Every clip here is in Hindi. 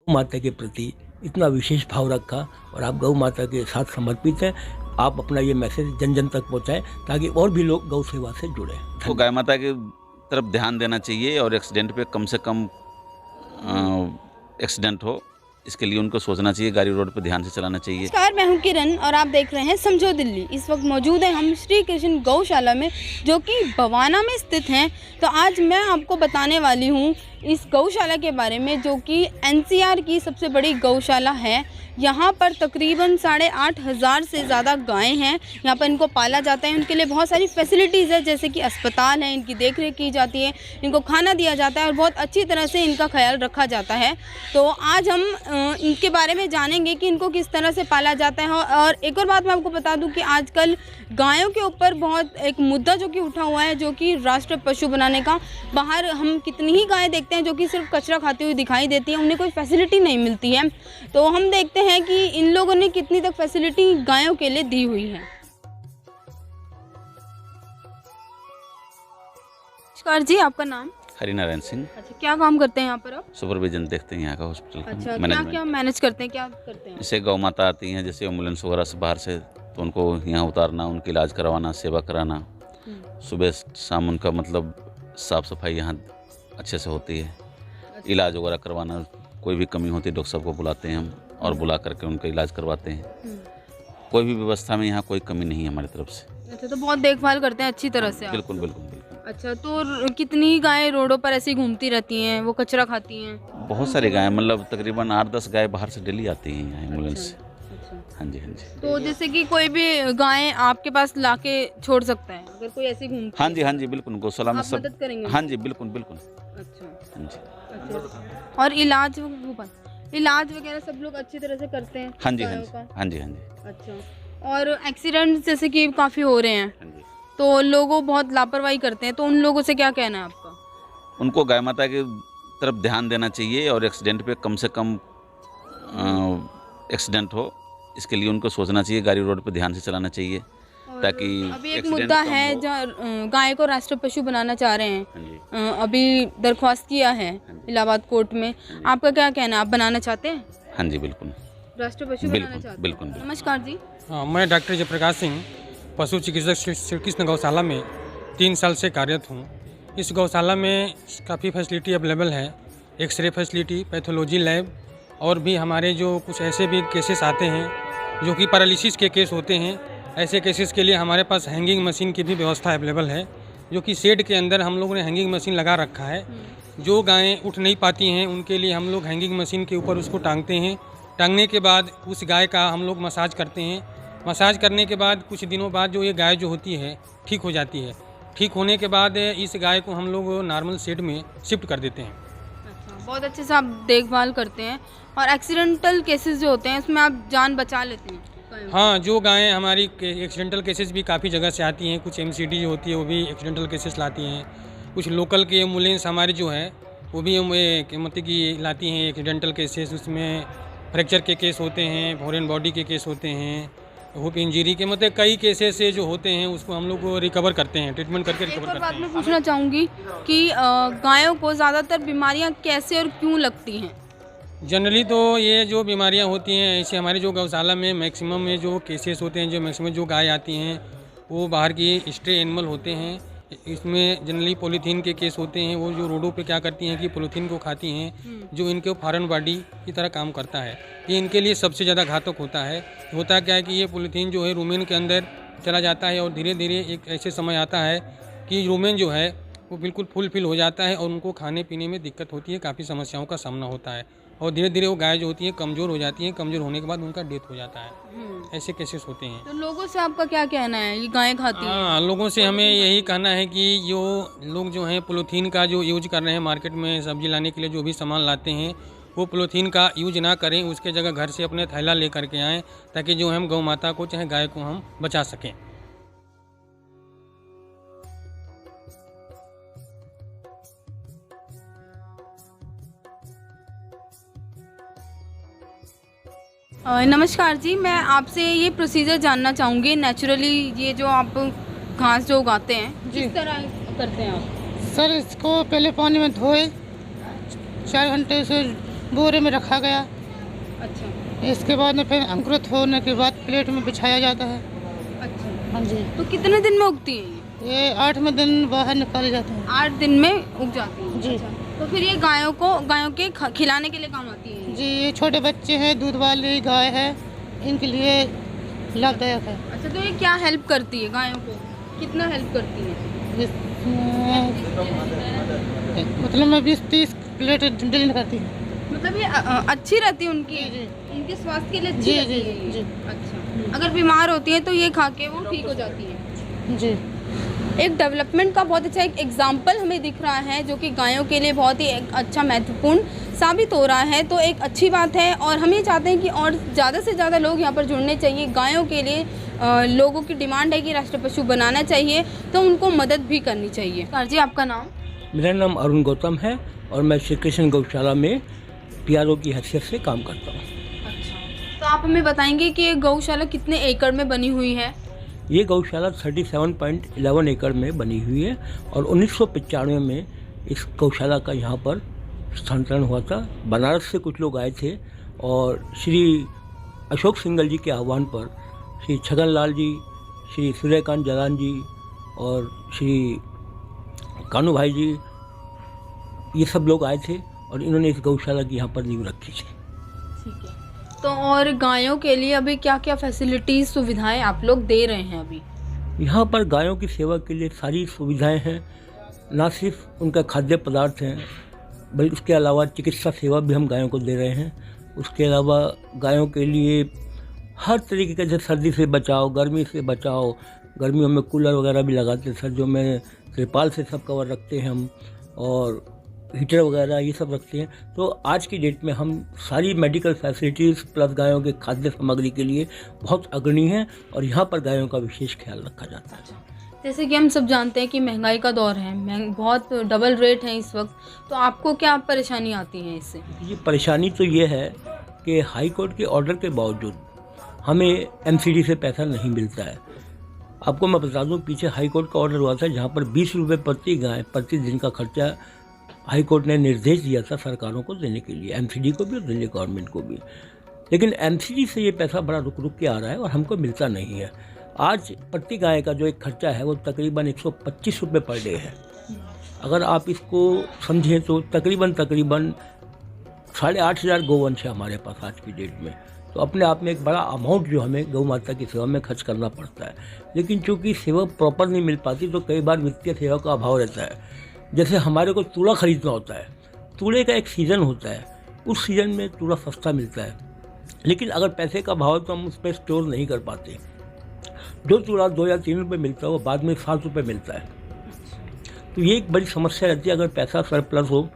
गौ माता के प्रति इतना विशेष भाव रखा और आप गौ माता के साथ समर्पित हैं। आप अपना ये मैसेज जन जन तक पहुंचाएं ताकि और भी लोग गौ सेवा से जुड़े। तो गाय माता की तरफ ध्यान देना चाहिए और एक्सीडेंट पे कम से कम एक्सीडेंट हो, इसके लिए उनको सोचना चाहिए, गाड़ी रोड पे ध्यान से चलाना चाहिए। नमस्कार, मैं हूं किरण और आप देख रहे हैं समझो दिल्ली। इस वक्त मौजूद हैं हम श्री कृष्ण गौशाला में, जो कि बवाना में स्थित हैं। तो आज मैं आपको बताने वाली हूं इस गौशाला के बारे में, जो कि एनसीआर की सबसे बड़ी गौशाला है। यहाँ पर तकरीबन 8,500 से ज़्यादा गायें हैं। यहाँ पर इनको पाला जाता है, उनके लिए बहुत सारी फैसिलिटीज़ है, जैसे कि अस्पताल है, इनकी देखरेख की जाती है, इनको खाना दिया जाता है और बहुत अच्छी तरह से इनका ख्याल रखा जाता है। तो आज हम इनके बारे में जानेंगे कि इनको किस तरह से पाला जाता है। और एक और बात मैं आपको बता दूं कि आजकल गायों के ऊपर बहुत एक मुद्दा जो कि उठा हुआ है, जो कि राष्ट्रीय पशु बनाने का। बाहर हम कितनी ही गायें देखते हैं जो कि सिर्फ कचरा खाती हुई दिखाई देती हैं, उन्हें कोई फैसिलिटी नहीं मिलती है। तो हम देखते हैं कि इन लोगों ने कितनी तक फैसिलिटी गायों के लिए दी हुई है। नमस्कार जी, आपका नाम? हरिनारायण सिंह। अच्छा, क्या काम करते हैं यहाँ पर आप? सुपरविजन देखते हैं यहाँ का हॉस्पिटल का। अच्छा, मैनेजमेंट। क्या मैनेज करते हैं, क्या करते हैं? जैसे गौ माता आती हैं, जैसे एम्बुलेंस वगैरह से बाहर से, तो उनको यहाँ उतारना, उनका इलाज करवाना, सेवा कराना, सुबह शाम उनका मतलब साफ़ सफाई यहाँ अच्छे से होती है। इलाज वगैरह करवाना, कोई भी कमी होती है डॉक्टर साहब को बुलाते हैं हम और बुला करके उनका इलाज करवाते हैं। कोई भी व्यवस्था में यहाँ कोई कमी नहीं है हमारी तरफ से। अच्छा, तो बहुत देखभाल करते हैं अच्छी तरह से आप? बिल्कुल बिल्कुल बिल्कुल। अच्छा, तो कितनी गायें रोडों पर ऐसी घूमती रहती हैं, वो कचरा खाती हैं? बहुत सारी गायें, मतलब तकरीबन 8-10 गाय बाहर से डेली आती हैं यहाँ एम्बुलेंस से। हाँ जी, हाँ जी। तो जैसे कि कोई भी गायें आपके पास लाके छोड़ सकता है अगर कोई ऐसी घूमती? हाँ जी, हाँ जी, बिल्कुल। गौशाला में आप सब मदद करेंगे? हाँ जी, बिल्कुल बिल्कुल। अच्छा हाँ जी, अच्छा। और इलाज वगैरह सब लोग अच्छी तरह से करते हैं? हाँ जी, हाँ गायों जी, का? हाँ जी, हाँ जी। अच्छा। और एक्सीडेंट जैसे कि काफ़ी हो रहे हैं, हाँ जी। तो लोगों बहुत लापरवाही करते हैं, तो उन लोगों से क्या कहना है आपका? उनको गाय माता की तरफ ध्यान देना चाहिए और एक्सीडेंट पे कम से कम एक्सीडेंट हो, इसके लिए उनको सोचना चाहिए, गाड़ी रोड पे ध्यान से चलाना चाहिए, ताकि अभी एक एक्सीडेंट मुद्दा कम है हो। जहाँ गाय को राष्ट्रीय पशु बनाना चाह रहे हैं। हाँ जी। अभी दरख्वास्त किया है जी। इलाहाबाद कोर्ट में। आपका क्या कहना है, आप बनाना चाहते हैं हाँ जी, बिल्कुल राष्ट्रीय पशु बनाना बिल्कुल चाहते हैं? बिल्कुल बिल्कुल। नमस्कार जी। हाँ, मैं डॉक्टर जयप्रकाश सिंह, पशु चिकित्सक श्री कृष्ण गौशाला में 3 साल से कार्यरत हूँ। इस गौशाला में काफ़ी फैसिलिटी अवेलेबल है, एक्सरे फैसिलिटी, पैथोलॉजी लैब, और भी हमारे जो कुछ ऐसे भी केसेस आते हैं जो कि पैरालिसिस के केस होते हैं। ऐसे केसेस के लिए हमारे पास हैंगिंग मशीन की भी व्यवस्था अवेलेबल है, जो कि शेड के अंदर हम लोगों ने हैंगिंग मशीन लगा रखा है। जो गायें उठ नहीं पाती हैं उनके लिए हम लोग हैंगिंग मशीन के ऊपर उसको टांगते हैं। टांगने के बाद उस गाय का हम लोग मसाज करते हैं। मसाज करने के बाद कुछ दिनों बाद जो ये गाय जो होती है ठीक हो जाती है। ठीक होने के बाद इस गाय को हम लोग नॉर्मल शेड में शिफ्ट कर देते हैं। अच्छा, बहुत अच्छे से आप देखभाल करते हैं। और एक्सीडेंटल केसेस जो होते हैं उसमें आप जान बचा लेते हैं? हाँ, जो गायें हमारी एक्सीडेंटल केसेस भी काफ़ी जगह से आती हैं, कुछ एमसीडी जो होती है वो भी एक्सीडेंटल केसेस लाती हैं। कुछ लोकल के एम्बुलेंस हमारी जो है वो भी मतलब कि लाती हैं एक्सीडेंटल केसेस। उसमें फ्रैक्चर के केस होते हैं, फॉरेन बॉडी के केस होते हैं, हुप इंजरी के, मतलब कई केसेस से जो होते हैं उसको हम लोग रिकवर करते हैं, ट्रीटमेंट करके एक रिकवर और करते बात हैं। मैं पूछना चाहूँगी कि गायों को ज़्यादातर बीमारियाँ कैसे और क्यों लगती हैं? जनरली तो ये जो बीमारियां होती हैं, ऐसे हमारी जो गौशाला में मैक्सिमम में जो केसेस होते हैं, जो मैक्सिमम जो गाय आती हैं वो बाहर की स्ट्रे एनिमल होते हैं। इसमें जनरली पॉलीथीन के केस होते हैं। वो जो रोडों पे क्या करती हैं कि पॉलीथीन को खाती हैं, जो इनके फॉरेन बॉडी की तरह काम करता है। ये इनके लिए सबसे ज़्यादा घातक होता है। होता क्या है कि ये पॉलीथीन जो है रूमेन के अंदर चला जाता है और धीरे धीरे एक ऐसे समय आता है कि रूमेन जो है वो बिल्कुल फुलफिल हो जाता है और उनको खाने पीने में दिक्कत होती है, काफ़ी समस्याओं का सामना होता है और धीरे धीरे वो गाय जो होती है कमज़ोर हो जाती है। कमज़ोर होने के बाद उनका डेथ हो जाता है। ऐसे केसेस होते हैं। तो लोगों से आपका क्या कहना है, ये गायें खाती हैं? हाँ, लोगों से हमें यही कहना है कि जो लोग जो हैं पॉलीथीन का जो यूज कर रहे हैं, मार्केट में सब्जी लाने के लिए जो भी सामान लाते हैं वो पॉलीथीन का यूज ना करें। उसके जगह घर से अपने थैला ले करके आएँ, ताकि जो हम गौ माता को चाहे गाय को हम बचा सकें। नमस्कार जी, मैं आपसे ये प्रोसीजर जानना चाहूँगी। नेचुरली ये जो आप घास जो उगाते हैं, किस तरह करते हैं आप? सर, इसको पहले पानी में धोए, 4 घंटे से बोरे में रखा गया। अच्छा इसके बाद में फिर अंकुरित होने के बाद प्लेट में बिछाया जाता है। अच्छा, हाँ जी, तो कितने दिन में उगती है ये 8वें दिन बाहर निकाले जाते हैं। 8 दिन में उग जाती है जी। अच्छा। तो फिर ये गायों के खिलाने के लिए काम आती है जी, ये छोटे बच्चे हैं, दूध वाली गाय है, इनके लिए लाभदायक है। अच्छा, तो ये क्या हेल्प करती है गायों को, कितना हेल्प करती है? मतलब मैं 20-30 प्लेट डेली करती हूँ। मतलब ये अच्छी रहती है उनकी, जी, जी। इनके स्वास्थ्य के लिए अच्छी जी, रहती जी, है ये? जी। अच्छा, अगर बीमार होती है तो ये खा के वो ठीक हो जाती है। जी, एक डेवलपमेंट का बहुत अच्छा एक एग्जाम्पल हमें दिख रहा है जो कि गायों के लिए बहुत ही एक अच्छा महत्वपूर्ण साबित हो रहा है, तो एक अच्छी बात है। और हम ये चाहते हैं कि और ज़्यादा से ज़्यादा लोग यहाँ पर जुड़ने चाहिए। गायों के लिए लोगों की डिमांड है कि राष्ट्रीय पशु बनाना चाहिए, तो उनको मदद भी करनी चाहिए। सर जी, आपका नाम? मेरा नाम अरुण गौतम है और मैं श्री कृष्ण गौशाला में PRO की हैसियत से काम करता हूँ। अच्छा, तो आप हमें बताएंगे कि ये गौशाला कितने एकड़ में बनी हुई है? ये गौशाला 37.11 एकड़ में बनी हुई है और 1995 में इस गौशाला का यहाँ पर स्थानांतरण हुआ था। बनारस से कुछ लोग आए थे और श्री अशोक सिंघल जी के आह्वान पर श्री छगन लाल जी, श्री सूर्यकांत जलान जी और श्री कानू भाई जी, ये सब लोग आए थे और इन्होंने इस गौशाला की यहाँ पर नींव रखी थी। ठीक है, तो और गायों के लिए अभी क्या क्या फैसिलिटीज़ सुविधाएं आप लोग दे रहे हैं अभी? यहाँ पर गायों की सेवा के लिए सारी सुविधाएं हैं, ना सिर्फ उनका खाद्य पदार्थ हैं बल्कि उसके अलावा चिकित्सा सेवा भी हम गायों को दे रहे हैं। उसके अलावा गायों के लिए हर तरीके का, जैसे सर्दी से बचाव, गर्मी से बचाव, गर्मियों में कूलर वगैरह भी लगाते हैं, सर्दियों में तिरपाल से सब कवर रखते हैं हम, और हीटर वगैरह ये सब रखते हैं। तो आज की डेट में हम सारी मेडिकल फैसिलिटीज़ प्लस गायों के खाद्य सामग्री के लिए बहुत अग्रणी हैं और यहाँ पर गायों का विशेष ख्याल रखा जाता है। जैसे कि हम सब जानते हैं कि महंगाई का दौर है, बहुत डबल रेट है इस वक्त, तो आपको क्या परेशानी आती है इससे? ये परेशानी तो ये है कि हाई कोर्ट के ऑर्डर के बावजूद हमें MCD से पैसा नहीं मिलता है। आपको मैं बता दूं, पीछे हाई कोर्ट का ऑर्डर हुआ था जहाँ पर 20 रुपये प्रति गाय प्रति दिन का खर्चा हाई कोर्ट ने निर्देश दिया था सरकारों को देने के लिए, MCD को भी और दिल्ली गवर्नमेंट को भी। लेकिन MCD से ये पैसा बड़ा रुक रुक के आ रहा है और हमको मिलता नहीं है। आज प्रति गाय का जो एक खर्चा है वो तकरीबन 125 रुपये पर डे है। अगर आप इसको समझें तो तकरीबन 8,500 गोवंश है हमारे पास आज की डेट में। तो अपने आप में एक बड़ा अमाउंट जो हमें गौ माता की सेवा में खर्च करना पड़ता है। लेकिन चूंकि सेवा प्रॉपर नहीं मिल पाती तो कई बार वित्तीय सेवा का अभाव रहता है। जैसे हमारे को तूड़ा खरीदना होता है, तूड़े का एक सीज़न होता है, उस सीज़न में तूड़ा सस्ता मिलता है, लेकिन अगर पैसे का अभाव है तो हम उस पर स्टोर नहीं कर पाते। जो तूड़ा 2 या 3 रुपये मिलता है वो बाद में 7 रुपये मिलता है। तो ये एक बड़ी समस्या रहती है। अगर पैसा सरप्लस हो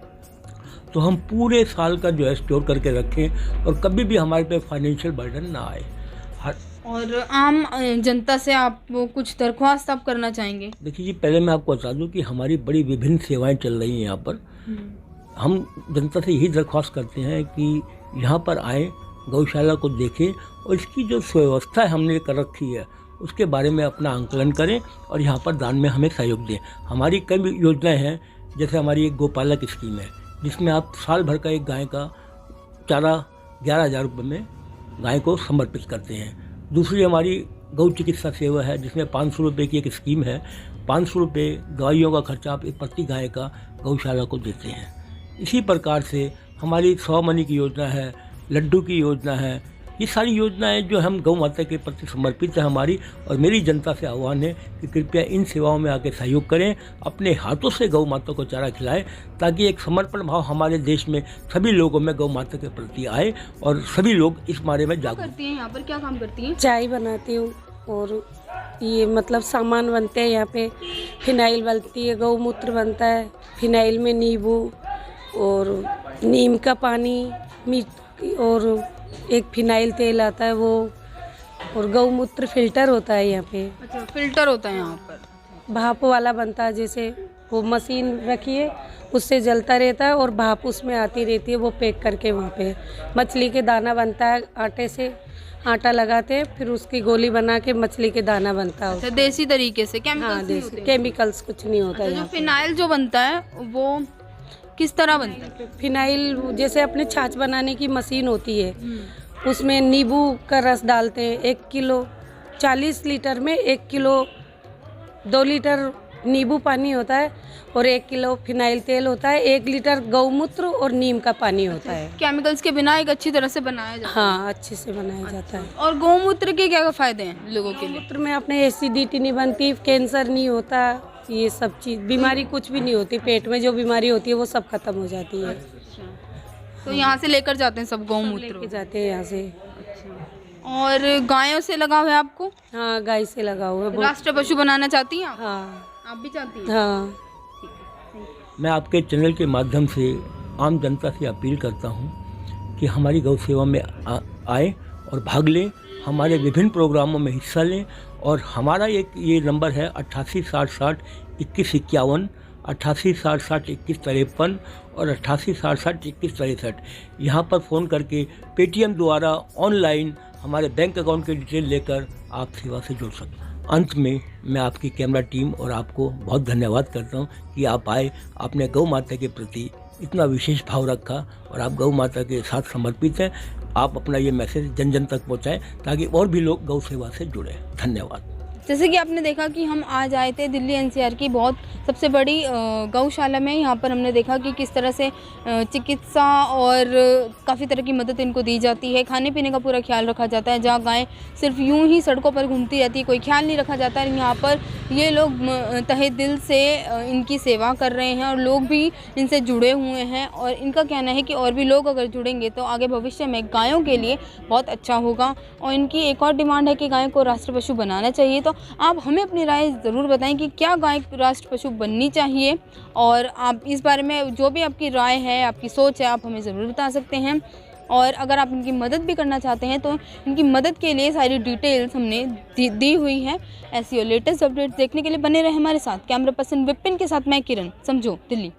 तो हम पूरे साल का जो है स्टोर करके रखें और कभी भी हमारे पे फाइनेंशियल बर्डन ना आए। और आम जनता से आप कुछ दरख्वास्त आप करना चाहेंगे? देखिए जी, पहले मैं आपको बता दूं कि हमारी बड़ी विभिन्न सेवाएं चल रही हैं यहाँ पर। हम जनता से यही दरख्वास्त करते हैं कि यहाँ पर आएँ, गौशाला को देखें और इसकी जो सुव्यवस्था हमने कर रखी है उसके बारे में अपना आंकलन करें और यहाँ पर दान में हमें सहयोग दें। हमारी कई योजनाएँ हैं, जैसे हमारी एक गोपालक स्कीम है जिसमें आप साल भर का एक गाय का चारा 11,000 रुपये में गाय को समर्पित करते हैं। दूसरी हमारी गौ चिकित्सा सेवा है जिसमें 500 रुपये की एक स्कीम है। 500 रुपये दवाइयों का खर्चा आप प्रति गाय का गौशाला को देते हैं। इसी प्रकार से हमारी 100 मनी की योजना है, लड्डू की योजना है। ये सारी योजनाएं जो हम गौ माता के प्रति समर्पित है हमारी, और मेरी जनता से आह्वान है कि कृपया इन सेवाओं में आके सहयोग करें, अपने हाथों से गौ माता को चारा खिलाएं, ताकि एक समर्पण भाव हमारे देश में सभी लोगों में गौ माता के प्रति आए और सभी लोग इस बारे में जागरूक। करती हैं यहाँ पर, क्या काम करती हैं? चाय बनाती हूँ और ये मतलब सामान बनते हैं यहाँ पे। फिनाइल बनती है, गौमूत्र बनता है, फिनाइल में नींबू और नीम का पानी और एक फिनाइल तेल आता है वो, और गौमूत्र फिल्टर होता है यहाँ पे। अच्छा, फिल्टर होता है यहाँ पर। भाप वाला बनता है, जैसे वो मशीन रखी है उससे जलता रहता है और भाप उसमें आती रहती है, वो पैक करके वहाँ पे। मछली के दाना बनता है, आटे से आटा लगाते हैं फिर उसकी गोली बना के मछली के दाना बनता है। अच्छा, देसी तरीके से, केमिकल्स हाँ नहीं देसी, होते? केमिकल्स कुछ नहीं होता अच्छा, जो यहाँ पे। फिनाइल जो बनता है किस तरह बनता है? फिनाइल जैसे अपने छाछ बनाने की मशीन होती है, उसमें नींबू का रस डालते हैं। 1 किलो 40 लीटर में 1 किलो 2 लीटर नींबू पानी होता है और 1 किलो फिनाइल तेल होता है। 1 लीटर गौमूत्र और नीम का पानी होता है। केमिकल्स के बिना एक अच्छी तरह से बनाया जाता है। हाँ, अच्छे से बनाया जाता है। और गौमूत्र के क्या फायदे हैं लोगों के लिए? गौमूत्र में अपने एसिडिटी नहीं बनती, कैंसर नहीं होता, ये सब चीज़ बीमारी कुछ भी नहीं होती। पेट में जो बीमारी होती है वो सब खत्म हो जाती है। तो यहाँ से लेकर जाते हैं सब गौमूत्र? लेके जाते हैं यहाँ से। और गायों से लगाव है आपको? हाँ, गाय से लगा हुआ है। राष्ट्र पशु बनाना चाहती हैं आप? हाँ आप भी चाहती हैं? हाँ। मैं आपके चैनल के माध्यम से आम जनता से अपील करता हूं कि हमारी गौ सेवा में आए और भाग लें, हमारे विभिन्न प्रोग्रामों में हिस्सा लें। और हमारा एक ये नंबर है 88 60 60 21 51, 88 60 60 21 53 और 88 60 60 21 63। यहाँ पर फ़ोन करके पेटीएम द्वारा ऑनलाइन हमारे बैंक अकाउंट की डिटेल लेकर आप सेवा से जुड़ सकते हैं। अंत में मैं आपकी कैमरा टीम और आपको बहुत धन्यवाद करता हूँ कि आप आए, आपने गौ माता के प्रति इतना विशेष भाव रखा और आप गौ माता के साथ समर्पित हैं। आप अपना ये मैसेज जन जन तक पहुँचाएं ताकि और भी लोग गौ सेवा से जुड़ें। धन्यवाद। जैसे कि आपने देखा कि हम आज आए थे दिल्ली एनसीआर की बहुत सबसे बड़ी गौशाला में। यहाँ पर हमने देखा कि किस तरह से चिकित्सा और काफ़ी तरह की मदद इनको दी जाती है। खाने पीने का पूरा ख्याल रखा जाता है। जहाँ गायें सिर्फ यूं ही सड़कों पर घूमती रहती है, कोई ख्याल नहीं रखा जाता है। यहाँ पर ये लोग तहे दिल से इनकी सेवा कर रहे हैं और लोग भी इनसे जुड़े हुए हैं। और इनका कहना है कि और भी लोग अगर जुड़ेंगे तो आगे भविष्य में गायों के लिए बहुत अच्छा होगा। और इनकी एक और डिमांड है कि गायों को राष्ट्र पशु बनाना चाहिए। तो आप हमें अपनी राय ज़रूर बताएं कि क्या गाय राष्ट्र पशु बननी चाहिए। और आप इस बारे में जो भी आपकी राय है, आपकी सोच है, आप हमें ज़रूर बता सकते हैं। और अगर आप इनकी मदद भी करना चाहते हैं तो इनकी मदद के लिए सारी डिटेल्स हमने दी हुई है। ऐसी और लेटेस्ट अपडेट्स देखने के लिए बने रहे हमारे साथ। कैमरा पर्सन विपिन के साथ मैं किरण, समझो दिल्ली।